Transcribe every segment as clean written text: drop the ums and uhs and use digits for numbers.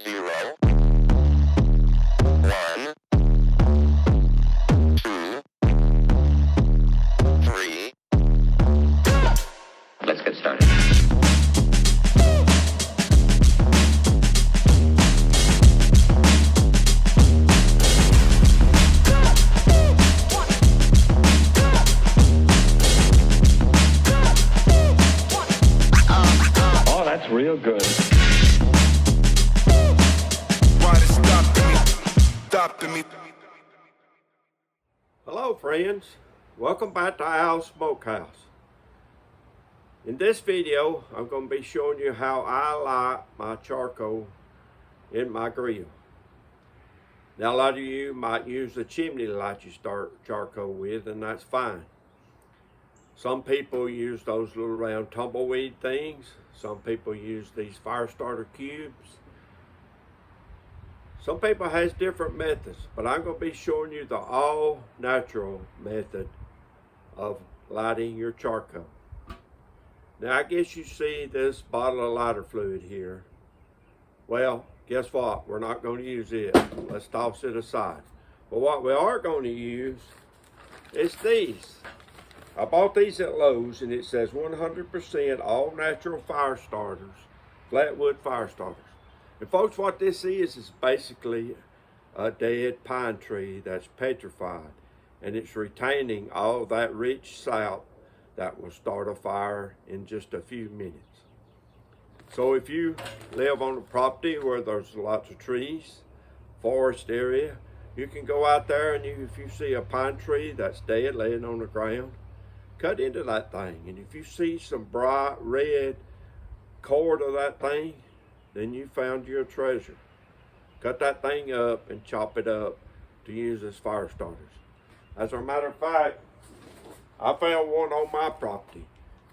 0, 1, 2, 3. Let's get started. Oh, that's real good. Hello friends, welcome back to Al's Smokehouse. In this video, I'm going to be showing you how I light my charcoal in my grill. Now a lot of you might use a chimney to light your charcoal with, and that's fine. Some people use those little round tumbleweed things. Some people use these fire starter cubes. Some people has different methods, but I'm going to be showing you the all natural method of lighting your charcoal. Now I guess you see this bottle of lighter fluid here. Well, guess what? We're not going to use it. Let's toss it aside. But what we are going to use is these. I bought these at Lowe's, and it says 100% all natural fire starters, flatwood fire starters. And folks, what this is basically a dead pine tree that's petrified, and it's retaining all that rich sap that will start a fire in just a few minutes. So if you live on a property where there's lots of trees, forest area, you can go out there and if you see a pine tree that's dead laying on the ground, cut into that thing. And if you see some bright red cord of that thing, then you found your treasure. Cut that thing up and chop it up to use as fire starters. As a matter of fact, I found one on my property.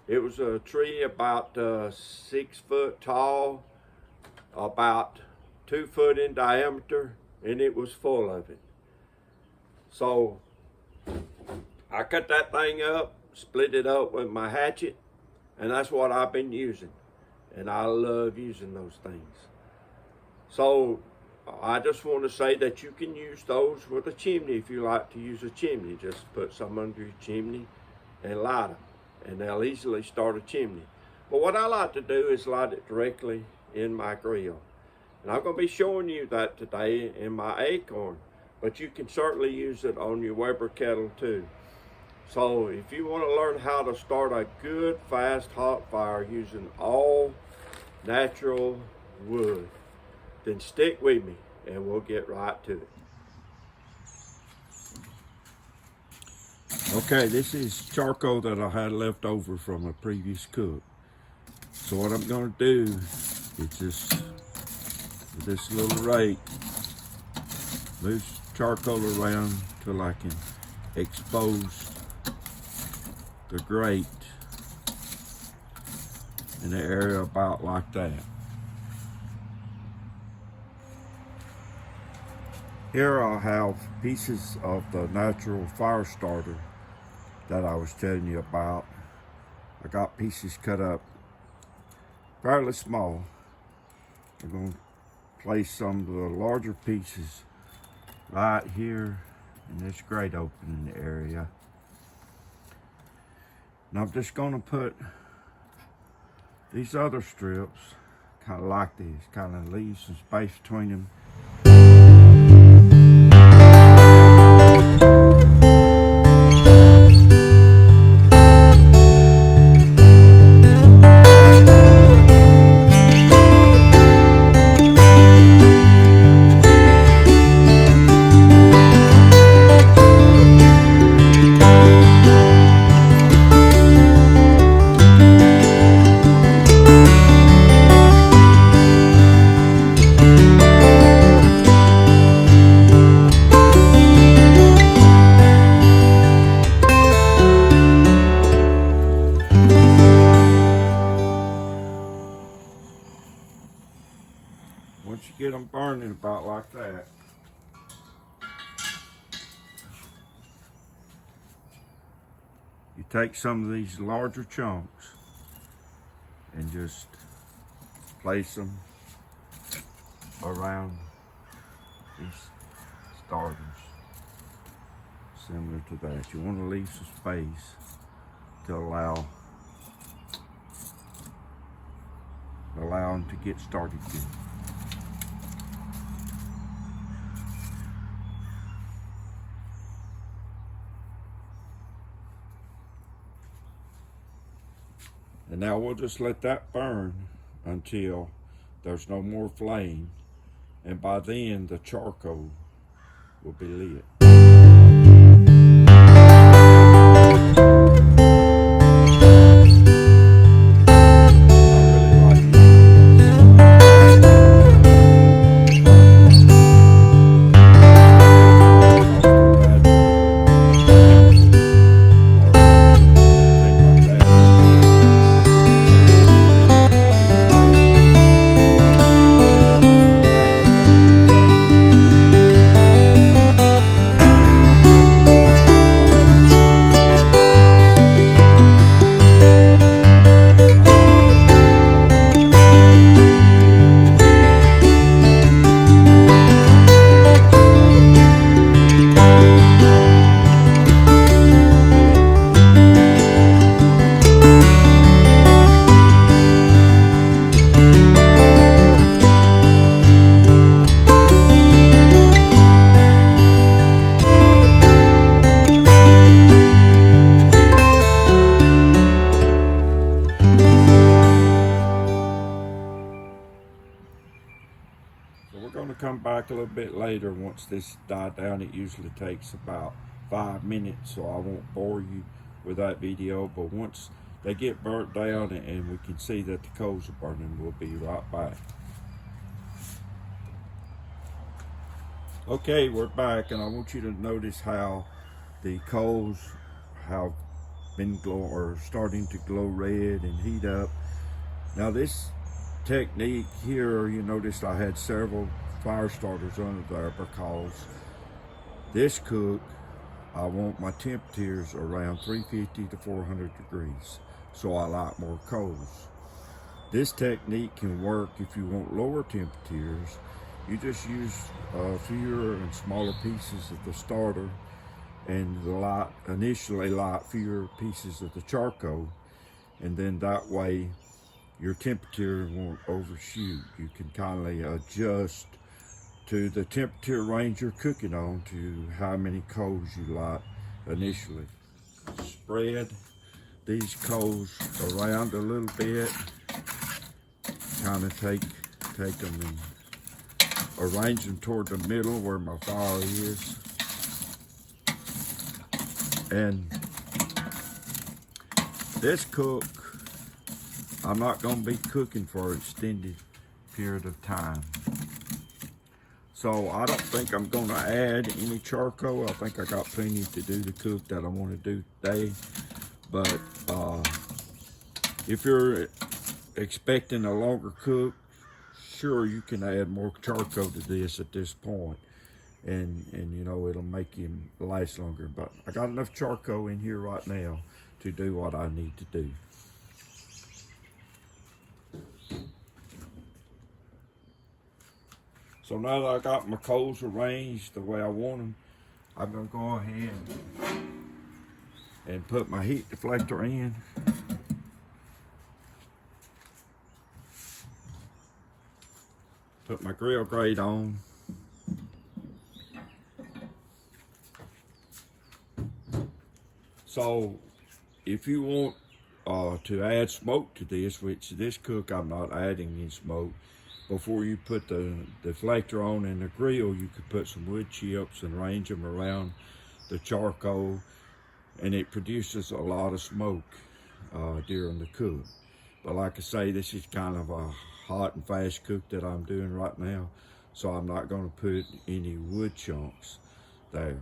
It was a tree about 6 foot tall, about 2 foot in diameter, and it was full of it. So I cut that thing up, split it up with my hatchet, and that's what I've been using. And I love using those things. So I just want to say that you can use those with a chimney if you like to use a chimney. Just put some under your chimney and light them, and they'll easily start a chimney. But what I like to do is light it directly in my grill. And I'm going to be showing you that today in my Acorn, but you can certainly use it on your Weber kettle too. So if you want to learn how to start a good, fast, hot fire using all natural wood, then stick with me and we'll get right to it. Okay, this is charcoal that I had left over from a previous cook. So what I'm going to do is just, with this little rake, move charcoal around till I can expose the grate in the area about like that. Here I'll have pieces of the natural fire starter that I was telling you about. I got pieces cut up fairly small. I'm going to place some of the larger pieces right here in this grate opening area. And I'm just going to put these other strips kind of like this, kind of leave some space between them. Once you get them burning about like that, you take some of these larger chunks and just place them around these starters, similar to that. You want to leave some space to allow them to get started good. And now we'll just let that burn until there's no more flame, and by then the charcoal will be lit. So we're going to come back a little bit later once this died down. It usually takes about 5 minutes, so I won't bore you with that video. But once they get burnt down and we can see that the coals are burning, we'll be right back. Okay, we're back, and I want you to notice how the coals have been starting to glow red and heat up. Now this technique here, you noticed I had several fire starters under there because this cook, I want my temperatures around 350 to 400 degrees, so I like more coals. This technique can work if you want lower temperatures. You just use fewer and smaller pieces of the starter and initially light fewer pieces of the charcoal, and then that way your temperature won't overshoot. You can kindly adjust to the temperature range you're cooking on to how many coals you light initially. Spread these coals around a little bit, kind of take them and arrange them toward the middle where my fire is. And this cook, I'm not going to be cooking for an extended period of time. So I don't think I'm going to add any charcoal. I think I got plenty to do the cook that I want to do today. But if you're expecting a longer cook, sure, you can add more charcoal to this at this point. And you know, it'll make him last longer. But I got enough charcoal in here right now to do what I need to do. So now that I got my coals arranged the way I want them, I'm gonna go ahead and put my heat deflector in. Put my grill grate on. So if you want to add smoke to this, which this cook I'm not adding any smoke, before you put the deflector on in the grill, you could put some wood chips and range them around the charcoal, and it produces a lot of smoke during the cook. But like I say, this is kind of a hot and fast cook that I'm doing right now, so I'm not going to put any wood chunks there.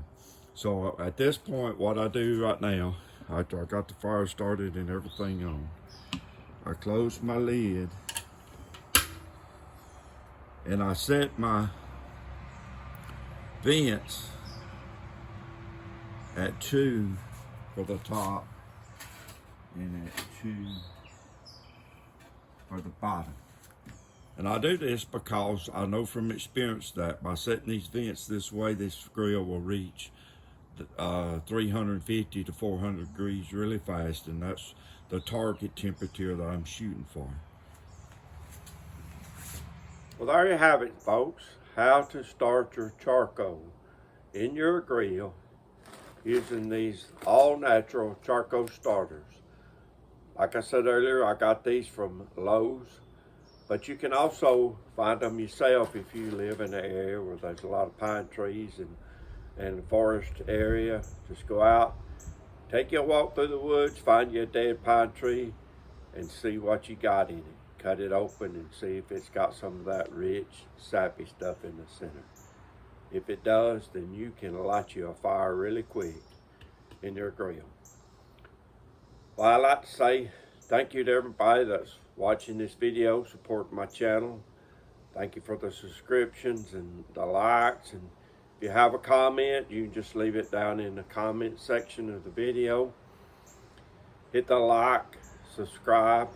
So at this point, what I do right now, after I got the fire started and everything on, I close my lid and I set my vents at 2 for the top and at 2 for the bottom. And I do this because I know from experience that by setting these vents this way, this grill will reach 350 to 400 degrees really fast, and that's the target temperature that I'm shooting for. Well, there you have it, folks. How to start your charcoal in your grill using these all-natural charcoal starters. Like I said earlier, I got these from Lowe's, but you can also find them yourself if you live in an area where there's a lot of pine trees and forest area. Just go out, take your walk through the woods, find you a dead pine tree, and see what you got in it. Cut it open and see if it's got some of that rich, sappy stuff in the center. If it does, then you can light you a fire really quick in your grill. Well, I'd like to say thank you to everybody that's watching this video, supporting my channel. Thank you for the subscriptions and the likes. And if you have a comment, you can just leave it down in the comment section of the video. Hit the like, subscribe,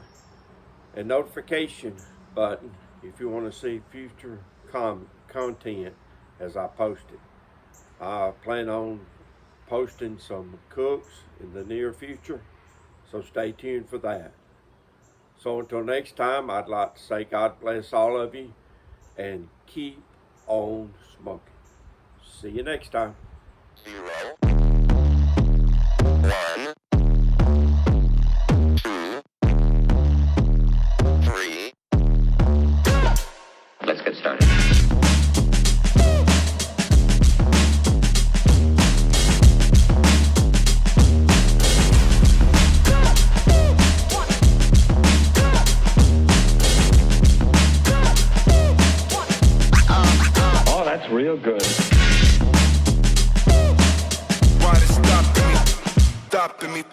and notification button if you want to see future content as I post it. I plan on posting some cooks in the near future, so stay tuned for that. So until next time, I'd like to say God bless all of you and keep on smoking. See you next time. 0, 1, 2, 3. Let's get started. Oh, that's real good. Why they stopping me? Stopping me.